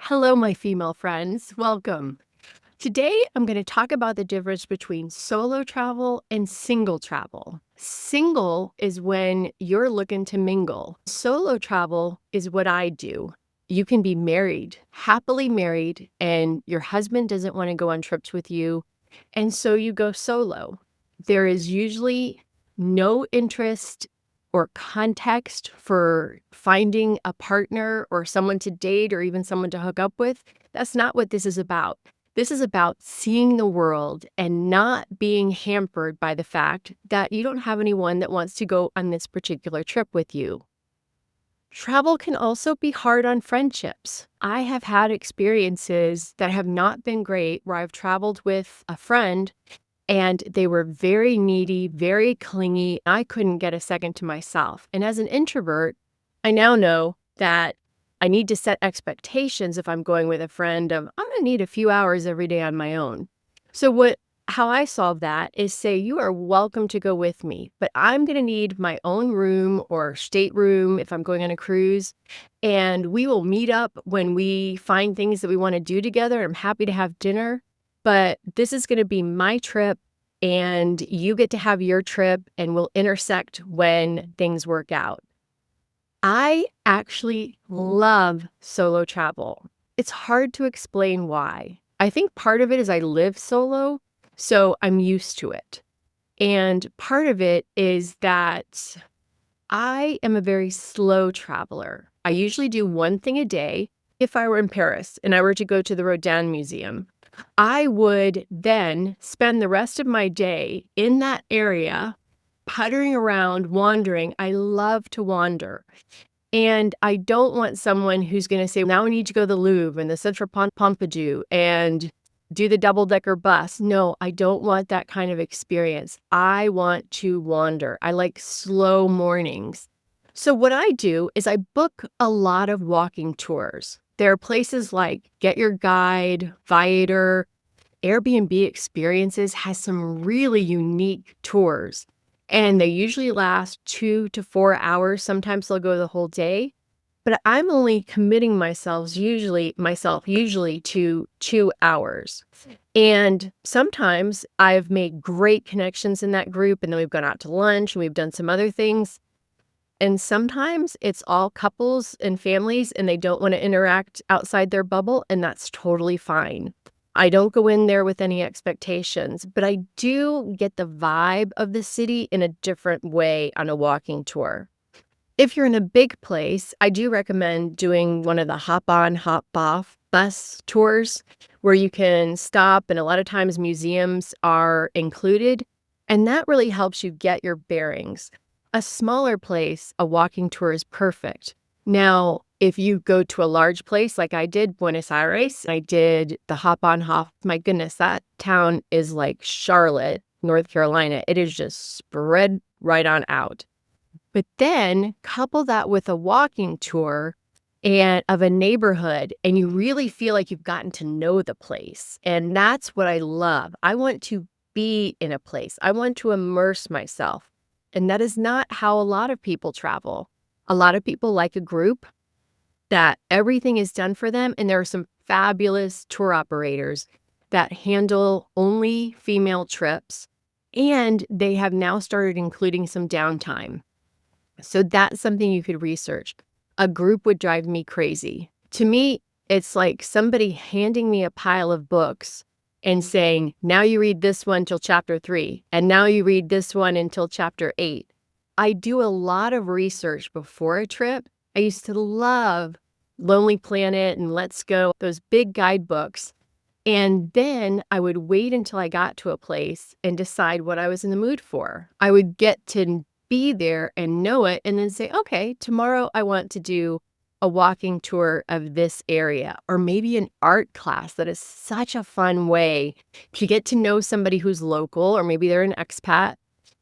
Hello, my female friends. Welcome. Today, I'm going to talk about the difference between solo travel and single travel. Single is when you're looking to mingle. Solo travel is what I do. You can be married, happily married, and your husband doesn't want to go on trips with you, and so you go solo. There is usually no interest or context for finding a partner or someone to date or even someone to hook up with. That's not what this is about. This is about seeing the world and not being hampered by the fact that you don't have anyone that wants to go on this particular trip with you. Travel can also be hard on friendships. I have had experiences that have not been great where I've traveled with a friend and they were very needy, very clingy. I couldn't get a second to myself. And as an introvert, I now know that I need to set expectations if I'm going with a friend of I'm going to need a few hours every day on my own. So how I solve that is say you are welcome to go with me, but I'm going to need my own room or stateroom if I'm going on a cruise, and we will meet up when we find things that we want to do together. I'm happy to have dinner, but this is going to be my trip and you get to have your trip and we'll intersect when things work out. I actually love solo travel. It's hard to explain why. I think part of it is I live solo, so I'm used to it. And part of it is that I am a very slow traveler. I usually do one thing a day. If I were in Paris and I were to go to the Rodin Museum, I would then spend the rest of my day in that area, puttering around, wandering. I love to wander. And I don't want someone who's going to say, now we need to go to the Louvre and the Central Pompidou and do the double-decker bus. No, I don't want that kind of experience. I want to wander. I like slow mornings. So what I do is I book a lot of walking tours. There are places like Get Your Guide, Viator, Airbnb Experiences has some really unique tours, and they usually last 2 to 4 hours. Sometimes they'll go the whole day, but I'm only committing myself usually to 2 hours. And sometimes I've made great connections in that group, and then we've gone out to lunch and we've done some other things. And sometimes it's all couples and families and they don't want to interact outside their bubble, and that's totally fine. I don't go in there with any expectations, but I do get the vibe of the city in a different way on a walking tour. If you're in a big place, I do recommend doing one of the hop on, hop off bus tours where you can stop, and a lot of times museums are included, and that really helps you get your bearings. A smaller place, a walking tour is perfect. Now, if you go to a large place like I did, Buenos Aires, I did the hop on hop. My goodness, that town is like Charlotte, North Carolina. It is just spread right on out. But then couple that with a walking tour and of a neighborhood, and you really feel like you've gotten to know the place. And that's what I love. I want to be in a place. I want to immerse myself. And that is not how a lot of people travel. A lot of people like a group that everything is done for them, and there are some fabulous tour operators that handle only female trips, and they have now started including some downtime. So that's something you could research. A group would drive me crazy. To me, it's like somebody handing me a pile of books and saying, now you read this one till chapter 3, and now you read this one until chapter 8. I do a lot of research before a trip. I used to love Lonely Planet and Let's Go, those big guidebooks. And then I would wait until I got to a place and decide what I was in the mood for. I would get to be there and know it and then say, okay, tomorrow I want to do a walking tour of this area, or maybe an art class. That is such a fun way to get to know somebody who's local, or maybe they're an expat.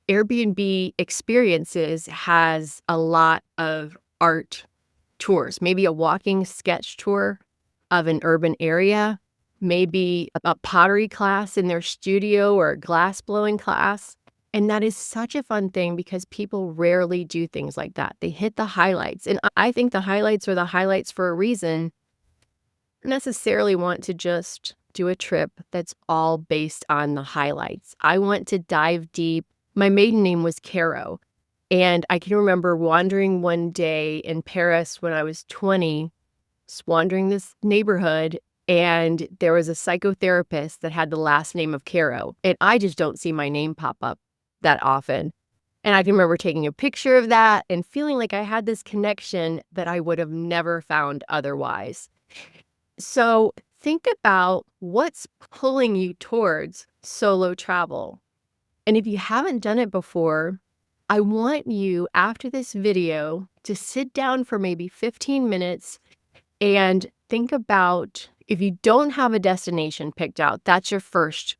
Airbnb Experiences has a lot of art tours, maybe a walking sketch tour of an urban area, maybe a pottery class in their studio or a glass blowing class. And that is such a fun thing because people rarely do things like that. They hit the highlights. And I think the highlights are the highlights for a reason. necessarily want to just do a trip that's all based on the highlights. I want to dive deep. My maiden name was Caro, and I can remember wandering one day in Paris when I was 20, just wandering this neighborhood, and there was a psychotherapist that had the last name of Caro, and I just don't see my name pop up that often. And I can remember taking a picture of that and feeling like I had this connection that I would have never found otherwise. So think about what's pulling you towards solo travel. And if you haven't done it before, I want you after this video to sit down for maybe 15 minutes and think about if you don't have a destination picked out, that's your first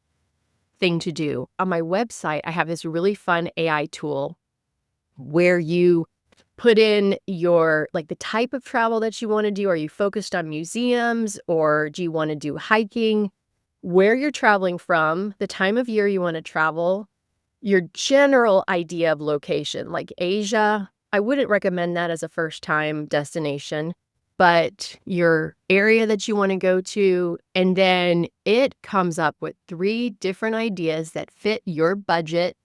thing to do. On my website, I have this really fun AI tool where you put in your the type of travel that you want to do. Are you focused on museums or do you want to do hiking? Where you're traveling from, the time of year you want to travel, your general idea of location, like Asia. I wouldn't recommend that as a first time destination, but your area that you want to go to, and then it comes up with 3 different ideas that fit your budget,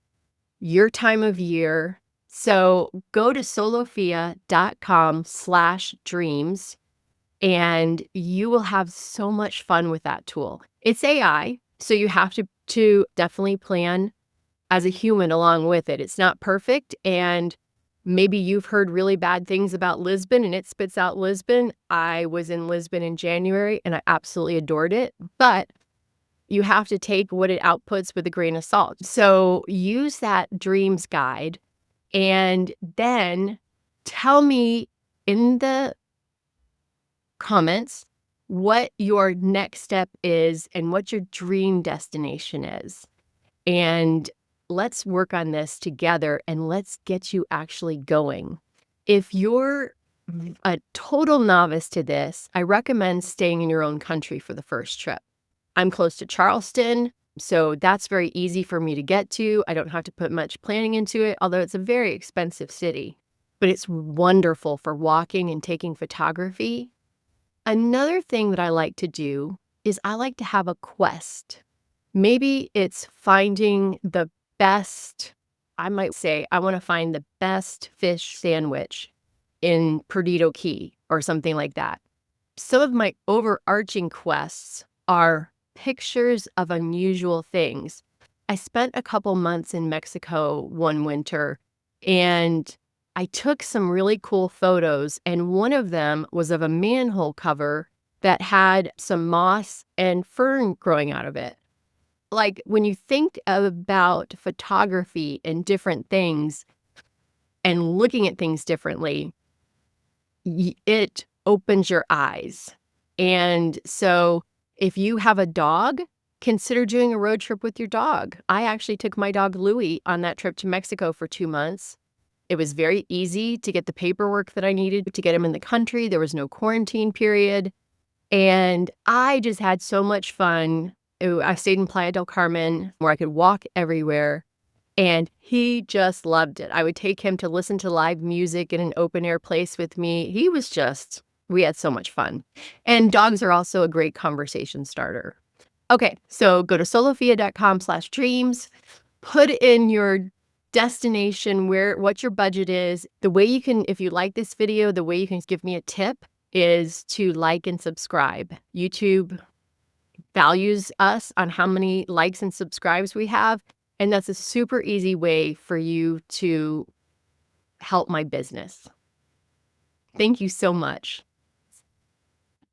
your time of year. So go to solofia.com/dreams and you will have so much fun with that tool. It's AI, so you have to definitely plan as a human along with it. It's not perfect, and maybe you've heard really bad things about Lisbon and it spits out Lisbon. I was in Lisbon in January and I absolutely adored it, but you have to take what it outputs with a grain of salt. So use that dreams guide and then tell me in the comments what your next step is and what your dream destination is. And let's work on this together and let's get you actually going. If you're a total novice to this, I recommend staying in your own country for the first trip. I'm close to Charleston, so that's very easy for me to get to. I don't have to put much planning into it, although it's a very expensive city, but it's wonderful for walking and taking photography. Another thing that I like to do is I like to have a quest. Maybe it's finding the best, I might say, I want to find the best fish sandwich in Perdido Key or something like that. Some of my overarching quests are pictures of unusual things. I spent a couple months in Mexico one winter and I took some really cool photos, and one of them was of a manhole cover that had some moss and fern growing out of it. Like, when you think about photography and different things and looking at things differently, it opens your eyes. And so if you have a dog, consider doing a road trip with your dog. I actually took my dog Louie on that trip to Mexico for 2 months. It was very easy to get the paperwork that I needed to get him in the country. There was no quarantine period. And I just had so much fun. I stayed in Playa del Carmen where I could walk everywhere. And he just loved it. I would take him to listen to live music in an open air place with me. We had so much fun. And dogs are also a great conversation starter. Okay, so go to solofia.com/dreams, put in your destination, what your budget is. The way you can, if you like this video, the way you can give me a tip is to like and subscribe. YouTube values us on how many likes and subscribes we have, and that's a super easy way for you to help my business. Thank you so much.